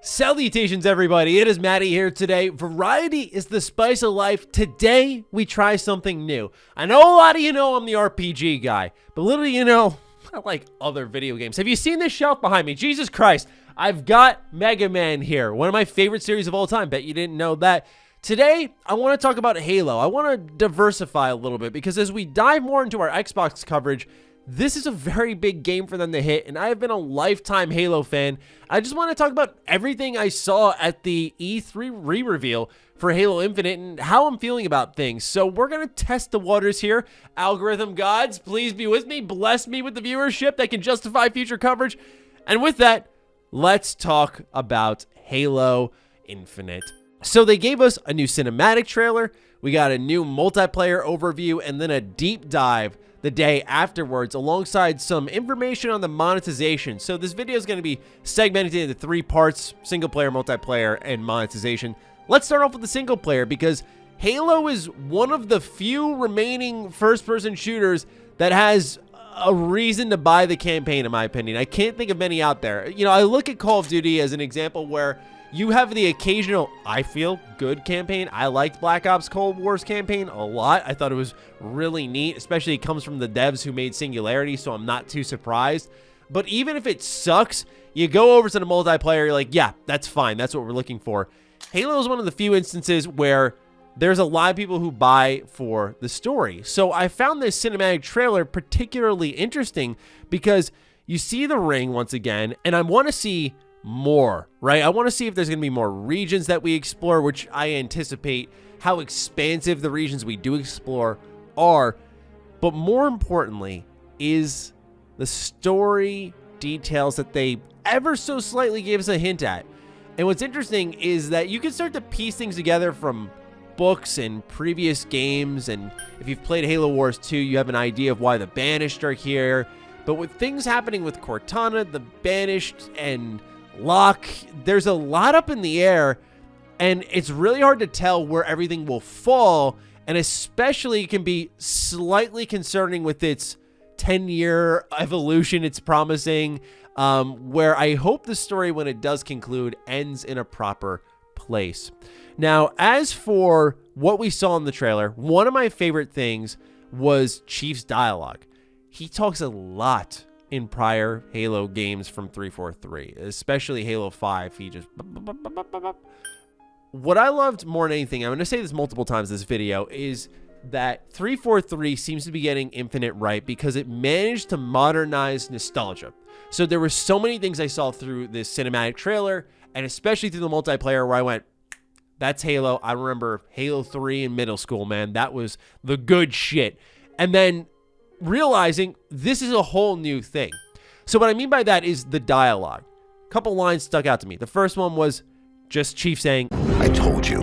Salutations, everybody. It is Matty here today. Variety is the spice of life. Today, we try something new. I know a lot of you know I'm the RPG guy, but little do you know, I like other video games. Have you seen this shelf behind me? Jesus Christ. I've got Mega Man here, one of my favorite series of all time. Bet you didn't know that. Today, I want to talk about Halo. I want to diversify a little bit because as we dive more into our Xbox coverage, this is a very big game for them to hit, and I have been a lifetime Halo fan. I just want to talk about everything I saw at the E3 re-reveal for Halo Infinite and how I'm feeling about things. So we're going to test the waters here. Algorithm gods, please be with me. Bless me with the viewership that can justify future coverage. And with that, let's talk about Halo Infinite. So they gave us a new cinematic trailer. We got a new multiplayer overview and then a deep dive the day afterwards, alongside some information on the monetization. So this video is going to be segmented into 3 parts: single player, multiplayer, and monetization. Let's start off with the single player because Halo is one of the few remaining first-person shooters that has a reason to buy the campaign, in my opinion. I can't think of many out there. You know, I look at Call of Duty as an example where you have the occasional, I feel, good campaign. I liked Black Ops Cold War's campaign a lot. I thought it was really neat, especially it comes from the devs who made Singularity, so I'm not too surprised. But even if it sucks, you go over to the multiplayer, you're like, yeah, that's fine. That's what we're looking for. Halo is one of the few instances where there's a lot of people who buy for the story. So I found this cinematic trailer particularly interesting because you see the ring once again, and I want to see more, right? I want to see if there's going to be more regions that we explore, which I anticipate how expansive the regions we do explore are. But more importantly is the story details that they ever so slightly gave us a hint at. And what's interesting is that you can start to piece things together from books and previous games. And if you've played Halo Wars 2, you have an idea of why the Banished are here. But with things happening with Cortana, the Banished, and Locke, there's a lot up in the air, and it's really hard to tell where everything will fall, and especially it can be slightly concerning with its 10-year evolution it's promising, where I hope the story, when it does conclude, ends in a proper place. Now, as for what we saw in the trailer, one of my favorite things was Chief's dialogue. He talks a lot in prior Halo games from 343, especially Halo 5. He just... What I loved more than anything, I'm going to say this multiple times in this video, is that 343 seems to be getting Infinite right because it managed to modernize nostalgia. So there were so many things I saw through this cinematic trailer, and especially through the multiplayer, where I went, that's Halo. I remember Halo 3 in middle school, man. That was the good shit. And then realizing this is a whole new thing. So what I mean by that is the dialogue. A couple lines stuck out to me. The first one was just Chief saying, I told you.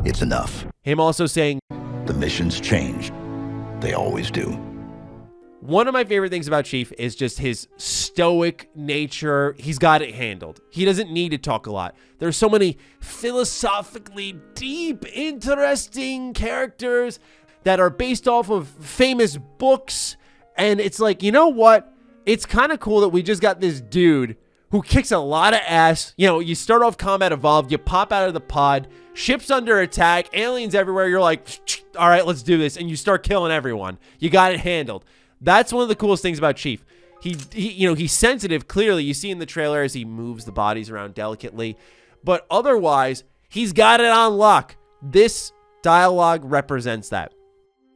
It's enough. Him also saying, the mission's changed. They always do. One of my favorite things about Chief is just his stoic nature. He's got it handled. He doesn't need to talk a lot. There's so many philosophically deep, interesting characters that are based off of famous books. And it's like, you know what? It's kind of cool that we just got this dude who kicks a lot of ass. You know, you start off Combat Evolved, you pop out of the pod, ship's under attack, aliens everywhere. You're like, all right, let's do this. And you start killing everyone. You got it handled. That's one of the coolest things about Chief. He's sensitive, clearly. You see in the trailer as he moves the bodies around delicately. But otherwise, he's got it on lock. This dialogue represents that.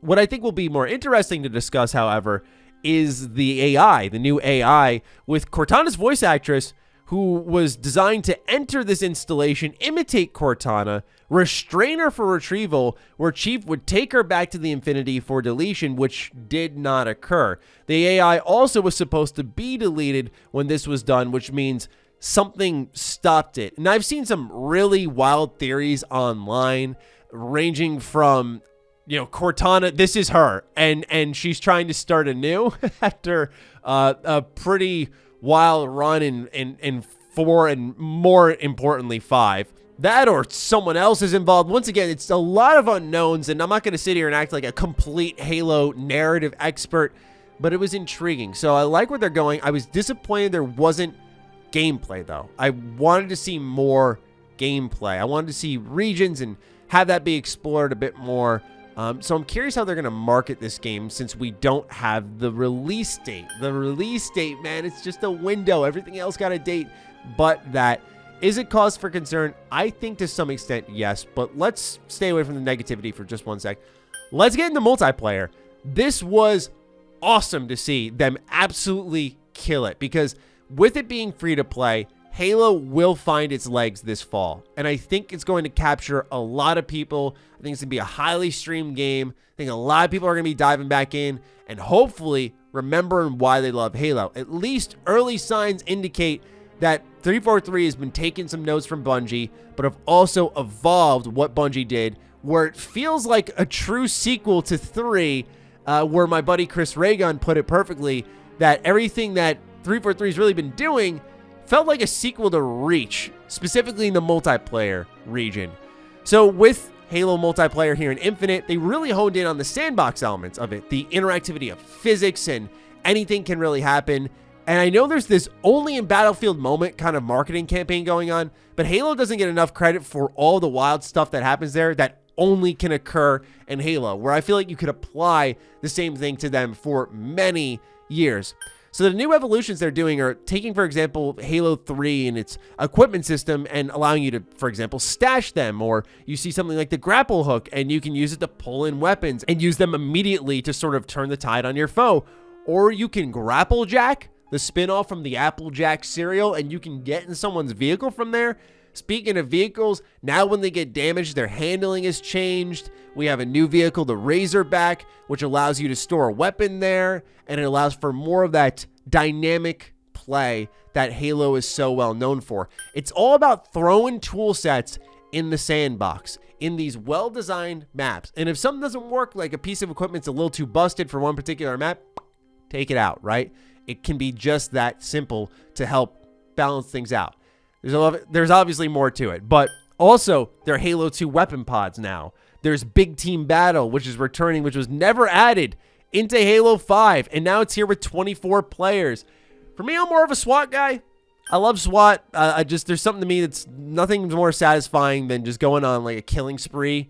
What I think will be more interesting to discuss, however, is the AI, the new AI, with Cortana's voice actress, who was designed to enter this installation, imitate Cortana, restrain her for retrieval, where Chief would take her back to the Infinity for deletion, which did not occur. The AI also was supposed to be deleted when this was done, which means something stopped it. And I've seen some really wild theories online, ranging from, you know, Cortana, this is her, and she's trying to start anew after a pretty wild run in 4 and, more importantly, 5. That or someone else is involved. Once again, it's a lot of unknowns, and I'm not going to sit here and act like a complete Halo narrative expert, but it was intriguing. So I like where they're going. I was disappointed there wasn't gameplay, though. I wanted to see more gameplay. I wanted to see regions and have that be explored a bit more. So I'm curious how they're going to market this game since we don't have the release date. The release date, man, it's just a window. Everything else got a date, but that. Is it cause for concern? I think to some extent, yes, but let's stay away from the negativity for just one sec. Let's get into multiplayer. This was awesome to see them absolutely kill it because with it being free to play, Halo will find its legs this fall, and I think it's going to capture a lot of people. I think it's going to be a highly streamed game. I think a lot of people are going to be diving back in and hopefully remembering why they love Halo. At least early signs indicate that 343 has been taking some notes from Bungie, but have also evolved what Bungie did, where it feels like a true sequel to 3, where my buddy Chris Raygun put it perfectly, that everything that 343 has really been doing felt like a sequel to Reach, specifically in the multiplayer region. So with Halo multiplayer here in Infinite, they really honed in on the sandbox elements of it, the interactivity of physics, and anything can really happen. And I know there's this only in Battlefield moment kind of marketing campaign going on, but Halo doesn't get enough credit for all the wild stuff that happens there that only can occur in Halo, where I feel like you could apply the same thing to them for many years. So the new evolutions they're doing are taking, for example, Halo 3 and its equipment system and allowing you to, for example, stash them, or you see something like the grapple hook and you can use it to pull in weapons and use them immediately to sort of turn the tide on your foe. Or you can grapple jack, the spin-off from the Applejack cereal, and you can get in someone's vehicle from there. Speaking of vehicles, now when they get damaged, their handling has changed. We have a new vehicle, the Razorback, which allows you to store a weapon there, and it allows for more of that dynamic play that Halo is so well known for. It's all about throwing tool sets in the sandbox, in these well-designed maps. And if something doesn't work, like a piece of equipment's a little too busted for one particular map, take it out, right? It can be just that simple to help balance things out. There's obviously more to it, but also there are Halo 2 weapon pods now. There's Big Team Battle, which is returning, which was never added into Halo 5, and now it's here with 24 players. For me, I'm more of a SWAT guy. I love SWAT. There's something to me that's nothing more satisfying than just going on like a killing spree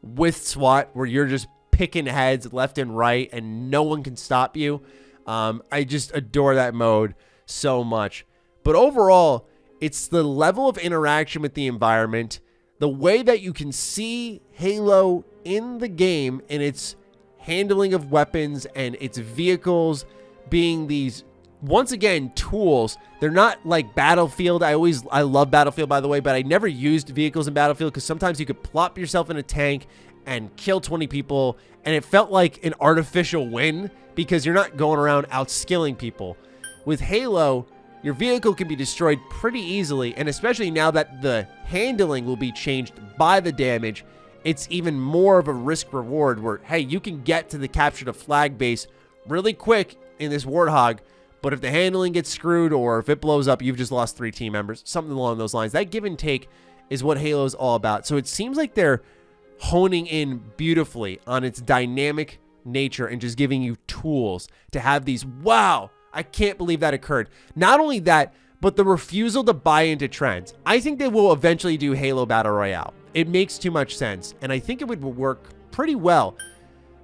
with SWAT, where you're just picking heads left and right, and no one can stop you. I just adore that mode so much. But overall, it's the level of interaction with the environment, the way that you can see Halo in the game and its handling of weapons and its vehicles being these, once again, tools. They're not like Battlefield. I love Battlefield, by the way, but I never used vehicles in Battlefield because sometimes you could plop yourself in a tank and kill 20 people, and it felt like an artificial win because you're not going around outskilling people. With Halo, your vehicle can be destroyed pretty easily, and especially now that the handling will be changed by the damage, it's even more of a risk reward where, hey, you can get to the capture the flag base really quick in this Warthog, but if the handling gets screwed or if it blows up, you've just lost 3 team members, something along those lines. That give and take is what Halo is all about. So it seems like they're honing in beautifully on its dynamic nature and just giving you tools to have these, wow, I can't believe that occurred. Not only that, but the refusal to buy into trends. I think they will eventually do Halo Battle Royale. It makes too much sense, and I think it would work pretty well.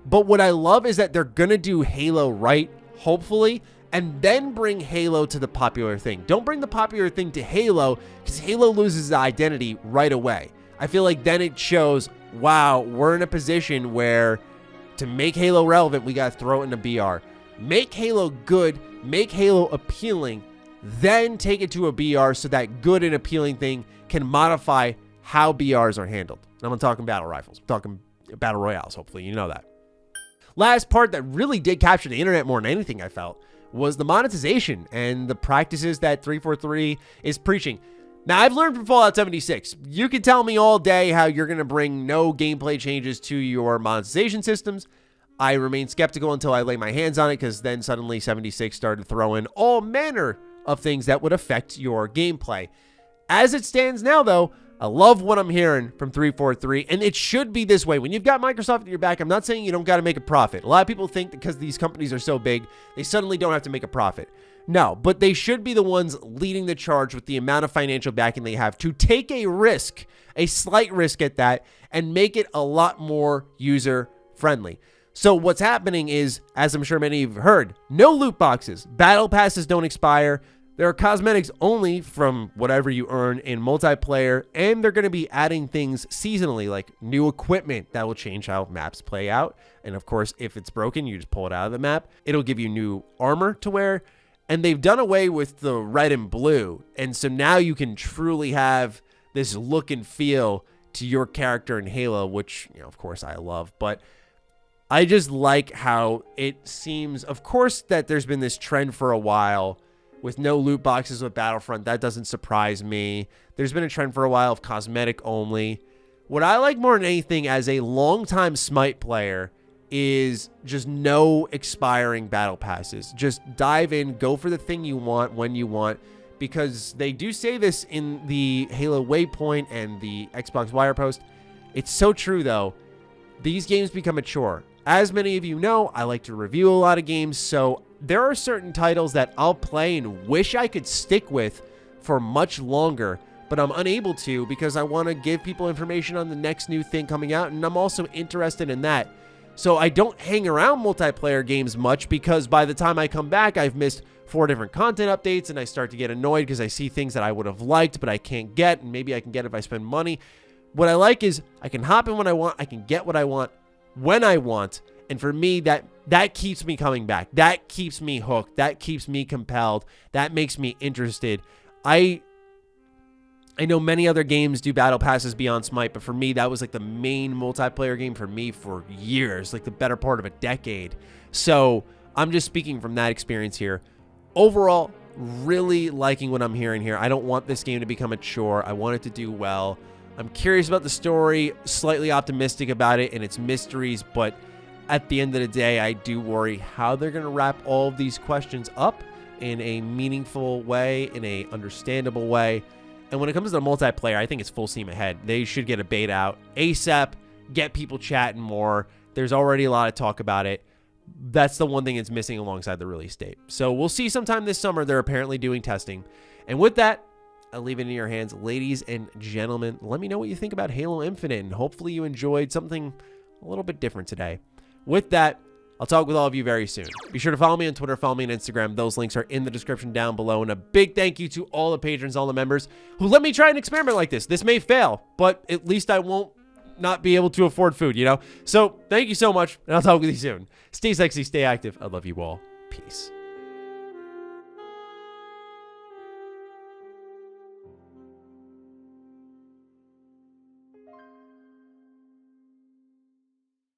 But what I love is that they're going to do Halo right, hopefully, and then bring Halo to the popular thing. Don't bring the popular thing to Halo, because Halo loses its identity right away. I feel like then it shows, wow, we're in a position where to make Halo relevant, we got to throw it in a BR. Make Halo good, make Halo appealing, then take it to a BR so that good and appealing thing can modify how BRs are handled. I'm not talking battle rifles. I'm talking battle royales, hopefully. You know that. Last part that really did capture the internet more than anything, I felt, was the monetization and the practices that 343 is preaching. Now, I've learned from Fallout 76. You can tell me all day how you're going to bring no gameplay changes to your monetization systems. I remain skeptical until I lay my hands on it, because then suddenly 76 started throwing all manner of things that would affect your gameplay. As it stands now, though, I love what I'm hearing from 343, and it should be this way. When you've got Microsoft at your back, I'm not saying you don't got to make a profit. A lot of people think that because these companies are so big, they suddenly don't have to make a profit. No, but they should be the ones leading the charge with the amount of financial backing they have to take a risk, a slight risk at that, and make it a lot more user-friendly. So what's happening is, as I'm sure many of you have heard, no loot boxes. Battle passes don't expire. There are cosmetics only from whatever you earn in multiplayer, and they're going to be adding things seasonally, like new equipment that will change how maps play out. And of course, if it's broken, you just pull it out of the map. It'll give you new armor to wear. And they've done away with the red and blue. And so now you can truly have this look and feel to your character in Halo, which, of course I love. But I just like how it seems, of course, that there's been this trend for a while with no loot boxes with Battlefront. That doesn't surprise me. There's been a trend for a while of cosmetic only. What I like more than anything as a longtime Smite player is just no expiring battle passes. Just dive in, go for the thing you want when you want, because they do say this in the Halo Waypoint and the Xbox Wire Post. It's so true, though. These games become a chore. As many of you know, I like to review a lot of games, so there are certain titles that I'll play and wish I could stick with for much longer, but I'm unable to because I want to give people information on the next new thing coming out, and I'm also interested in that. So I don't hang around multiplayer games much because by the time I come back, I've missed 4 different content updates, and I start to get annoyed because I see things that I would have liked, but I can't get, and maybe I can get if I spend money. What I like is I can hop in when I want, I can get what I want when I want, and for me, that keeps me coming back. That keeps me hooked. That keeps me compelled. That makes me interested. I know many other games do battle passes beyond Smite, but for me, that was like the main multiplayer game for me for years, like the better part of a decade. So I'm just speaking from that experience here. Overall, really liking what I'm hearing here. I don't want this game to become a chore. I want it to do well. I'm curious about the story, slightly optimistic about it and its mysteries, but at the end of the day, I do worry how they're going to wrap all of these questions up in a meaningful way, in a understandable way. And when it comes to the multiplayer, I think it's full steam ahead. They should get a beta out ASAP, get people chatting more. There's already a lot of talk about it. That's the one thing that's missing alongside the release date. So we'll see sometime this summer. They're apparently doing testing. And with that, I'll leave it in your hands. Ladies and gentlemen, let me know what you think about Halo Infinite, and hopefully you enjoyed something a little bit different today. With that, I'll talk with all of you very soon. Be sure to follow me on Twitter, follow me on Instagram. Those links are in the description down below. And a big thank you to all the patrons, all the members who let me try an experiment like this. This may fail, but at least I won't not be able to afford food, So thank you so much, and I'll talk with you soon. Stay sexy, stay active. I love you all. Peace.